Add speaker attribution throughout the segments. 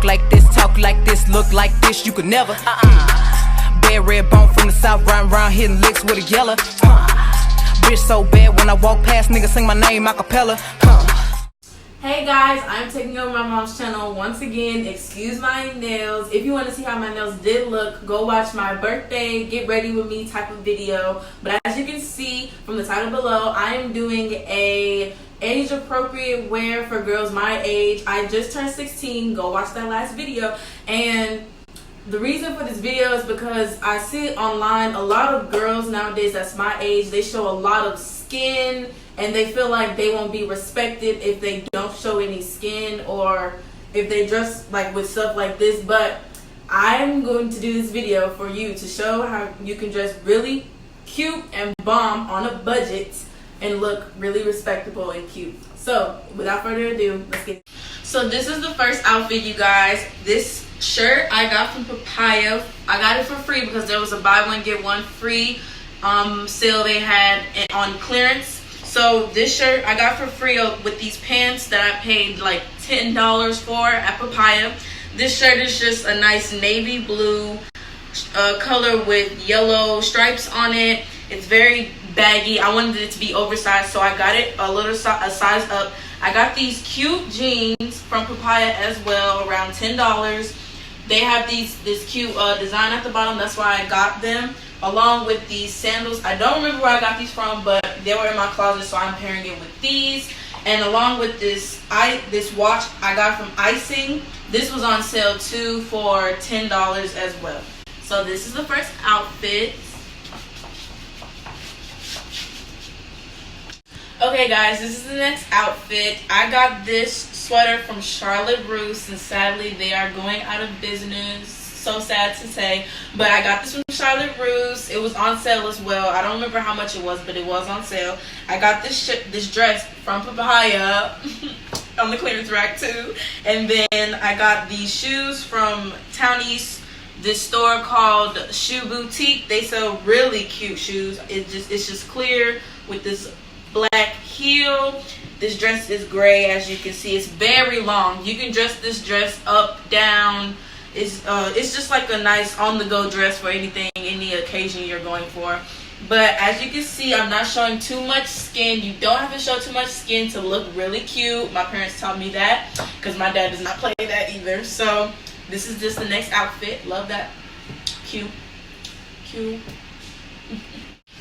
Speaker 1: walk like this, talk like this, look like this, you could never. Bad red bone from the south, round hitting licks with a yellow. Bitch so bad when I walk past, niggas sing my name a cappella.
Speaker 2: Hey guys, I'm taking over my mom's channel once again. Excuse my nails. If you want to see how my nails did look, go watch my birthday get ready with me type of video. But as you can see from the title below, I am doing a age appropriate wear for girls my age. I just turned 16. Go watch that last video. And the reason for this video is because I see online a lot of girls nowadays that's my age, they show a lot of skin and they feel like they won't be respected if they don't show any skin or if they dress like with stuff like this. But I'm going to do this video for you to show how you can dress really cute and bomb on a budget and look really respectable and cute. So without further ado, let's get it. So this is the first outfit, you guys. This shirt I got from Papaya. I got it for free because there was a buy one get one free sale they had on clearance. So this shirt I got for free with these pants that I paid like $10 for at Papaya. This shirt is just a nice navy blue color with yellow stripes on it. It's very baggy. I wanted it to be oversized, so I got it a size up. I got these cute jeans from Papaya as well, around $10. They have this cute design at the bottom. That's why I got them, along with these sandals. I don't remember where I got these from, but they were in my closet, so I'm pairing it with these. And along with this watch I got from Icing. This was on sale too for $10 as well. So this is the first outfit. Okay guys, this is the next outfit. I got this sweater from Charlotte Russe, and sadly they are going out of business. So sad to say, but I got this from Charlotte Russe. It was on sale as well. I don't remember how much it was, but it was on sale. I got this dress from Papaya on the clearance rack too. And then I got these shoes from Town East, this store called Shoe Boutique. They sell really cute shoes. It's just clear with this black heel. This dress is gray, as you can see. It's very long. You can dress this dress up, down. It's just like a nice on-the-go dress for any occasion you're going for. But as you can see, I'm not showing too much skin. You don't have to show too much skin to look really cute. My parents taught me that because my dad does not play that either. So this is just the next outfit. Love that. Cute.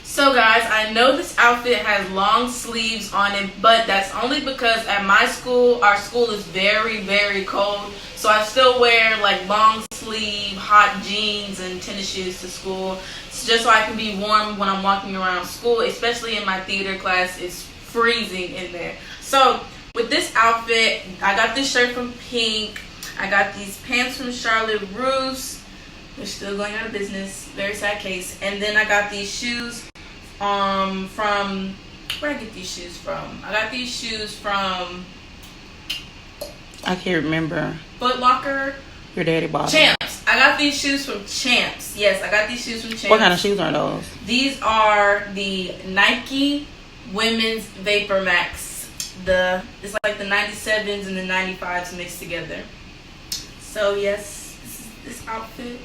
Speaker 2: So guys, I know this outfit has long sleeves on it, but that's only because at my school, our school is very, very cold. So I still wear like long sleeve, hot jeans and tennis shoes to school. It's just so I can be warm when I'm walking around school, especially in my theater class. It's freezing in there. So with this outfit, I got this shirt from Pink. I got these pants from Charlotte Russe. They're still going out of business. Very sad case. And then I got these shoes from, where did I get these shoes from? I got these shoes from,
Speaker 3: I can't remember.
Speaker 2: Foot Locker.
Speaker 3: Your daddy bought them.
Speaker 2: Champs. I got these shoes from Champs. Yes, I got these shoes from Champs.
Speaker 3: What kind of shoes are those?
Speaker 2: These are the Nike Women's Vapor Max. It's like the 97s and the 95s mixed together. So yes, this outfit.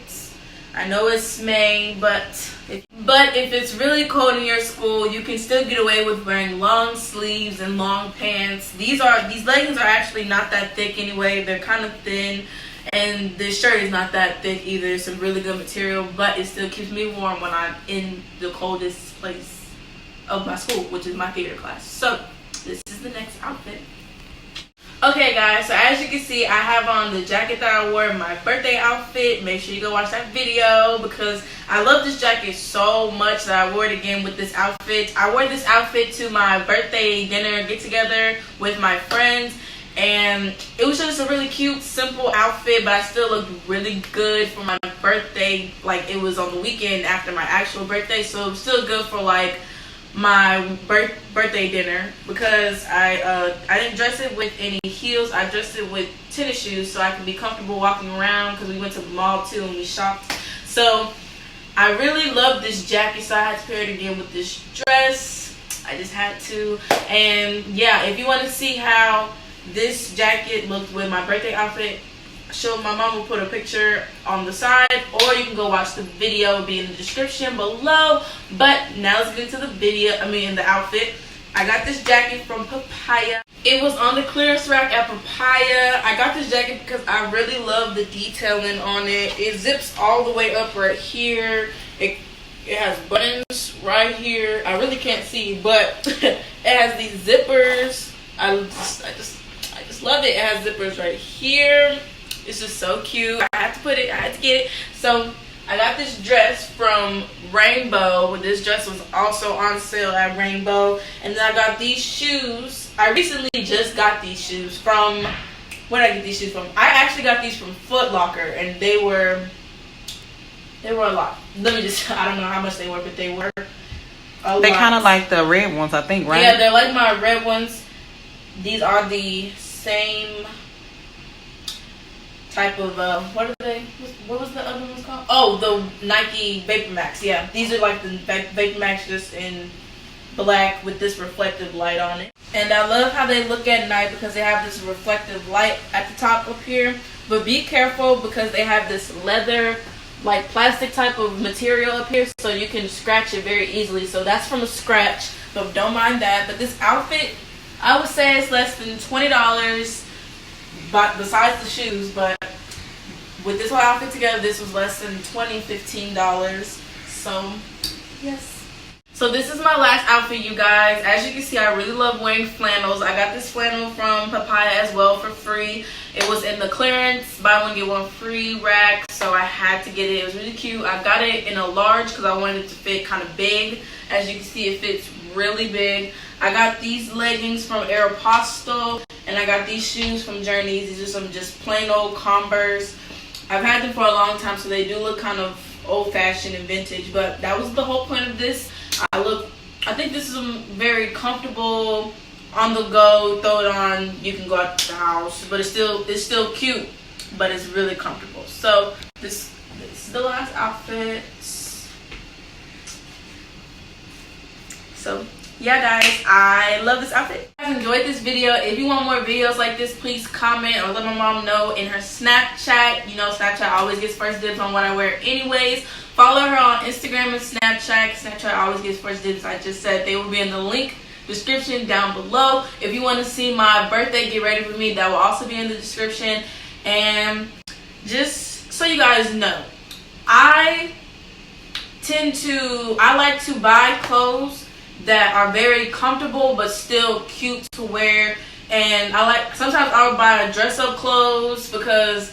Speaker 2: I know it's May, but if it's really cold in your school, you can still get away with wearing long sleeves and long pants. These leggings are actually not that thick anyway. They're kind of thin, and this shirt is not that thick either. It's some really good material, but it still keeps me warm when I'm in the coldest place of my school, which is my theater class. So this is the next outfit. Okay guys, so as you can see, I have on the jacket that I wore in my birthday outfit. Make sure you go watch that video because I love this jacket so much that I wore it again with this outfit. I wore this outfit to my birthday dinner get together with my friends, and it was just a really cute, simple outfit, but I still looked really good for my birthday. Like, it was on the weekend after my actual birthday, so it was still good for like my birthday dinner because I didn't dress it with any heels. I dressed it with tennis shoes so I could be comfortable walking around because we went to the mall too and we shopped. So I really love this jacket, so I had to pair it again with this dress. I just had to. And yeah, if you want to see how this jacket looked with my birthday outfit, my mom will put a picture on the side, or you can go watch the video, it'll be in the description below. But now let's get into the the outfit. I got this jacket from Papaya. It was on the clearance rack at Papaya. I got this jacket because I really love the detailing on it. It zips all the way up right here. It has buttons right here. I really can't see, but it has these zippers. I just love it. It has zippers right here. It's just so cute. I had to get it. So I got this dress from Rainbow. This dress was also on sale at Rainbow. And then I got these shoes. I recently just got these shoes from, where did I get these shoes from? I actually got these from Foot Locker, and they were a lot. I don't know how much they were, but they were a lot.
Speaker 3: They kind of like the red ones, I think, right?
Speaker 2: Yeah, they're like my red ones. These are the same type of what are they? What was the other ones called? Oh, the Nike Vapor Max. Yeah, these are like the Vapor Max, just in black with this reflective light on it. And I love how they look at night because they have this reflective light at the top up here. But be careful because they have this leather, like plastic type of material up here, so you can scratch it very easily. So that's from a scratch, but don't mind that. But this outfit, I would say it's less than $20. But besides the shoes, but with this whole outfit together, this was less than $15. So yes. So this is my last outfit, you guys. As you can see, I really love wearing flannels. I got this flannel from Papaya as well for free. It was in the clearance buy one get one free rack, so I had to get it. It was really cute. I got it in a large because I wanted it to fit kind of big. As you can see, it fits really big. I got these leggings from Aeropostale, and I got these shoes from Journeys. These are some just plain old Converse. I've had them for a long time, so they do look kind of old-fashioned and vintage, but that was the whole point of this. I think this is very comfortable, on the go, throw it on, you can go out the house, but it's still cute, but it's really comfortable. So this is the last outfit. So yeah, guys, I love this outfit. If you guys enjoyed this video, if you want more videos like this, please comment or let my mom know in her Snapchat. You know, Snapchat always gets first dibs on what I wear anyways. Follow her on Instagram and Snapchat. Snapchat always gets first dibs. I just said they will be in the link description down below. If you want to see my birthday get ready for me, that will also be in the description. And just so you guys know, I like to buy clothes that are very comfortable but still cute to wear. And sometimes I'll buy dress up clothes because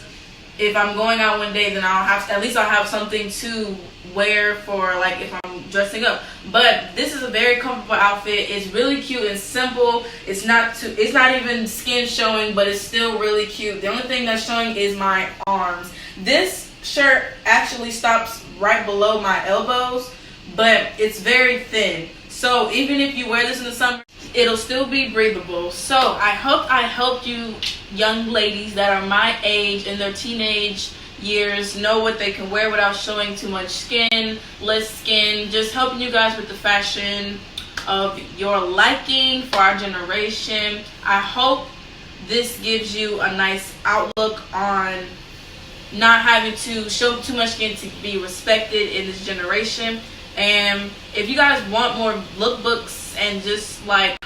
Speaker 2: if I'm going out one day, then I'll have something to wear for, like, if I'm dressing up. But this is a very comfortable outfit. It's really cute and simple. It's not even skin showing, but it's still really cute. The only thing that's showing is my arms. This shirt actually stops right below my elbows, but it's very thin. So even if you wear this in the summer, it'll still be breathable. So I hope I helped you young ladies that are my age in their teenage years know what they can wear without showing too much skin, less skin, just helping you guys with the fashion of your liking for our generation. I hope this gives you a nice outlook on not having to show too much skin to be respected in this generation. And if you guys want more lookbooks, and just like,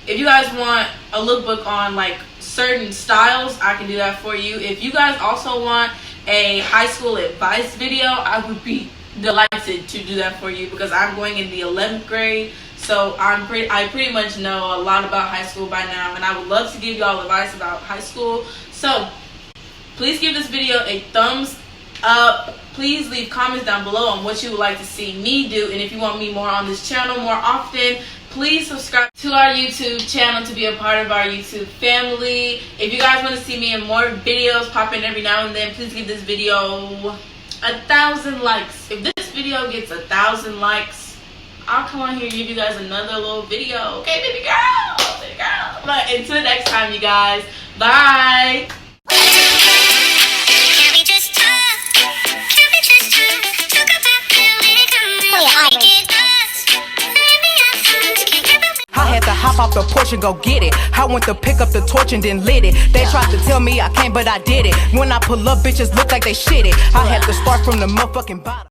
Speaker 2: if you guys want a lookbook on like certain styles, I can do that for you. If you guys also want a high school advice video, I would be delighted to do that for you because I'm going in the 11th grade. So I pretty much know a lot about high school by now, and I would love to give you all advice about high school. So please give this video a thumbs up. Please leave comments down below on what you would like to see me do, and if you want me more on this channel more often, please subscribe to our YouTube channel to be a part of our YouTube family. If you guys want to see me in more videos pop in every now and then, please give this video 1,000 likes. If this video gets 1,000 likes, I'll come on here and give you guys another little video. Okay, baby girl, baby girl. But until next time, you guys, bye.
Speaker 1: I had to hop off the porch and go get it. I went to pick up the torch and then lit it. They tried to tell me I can't, but I did it. When I pull up, bitches look like they shit it. I had to start from the motherfucking bottom.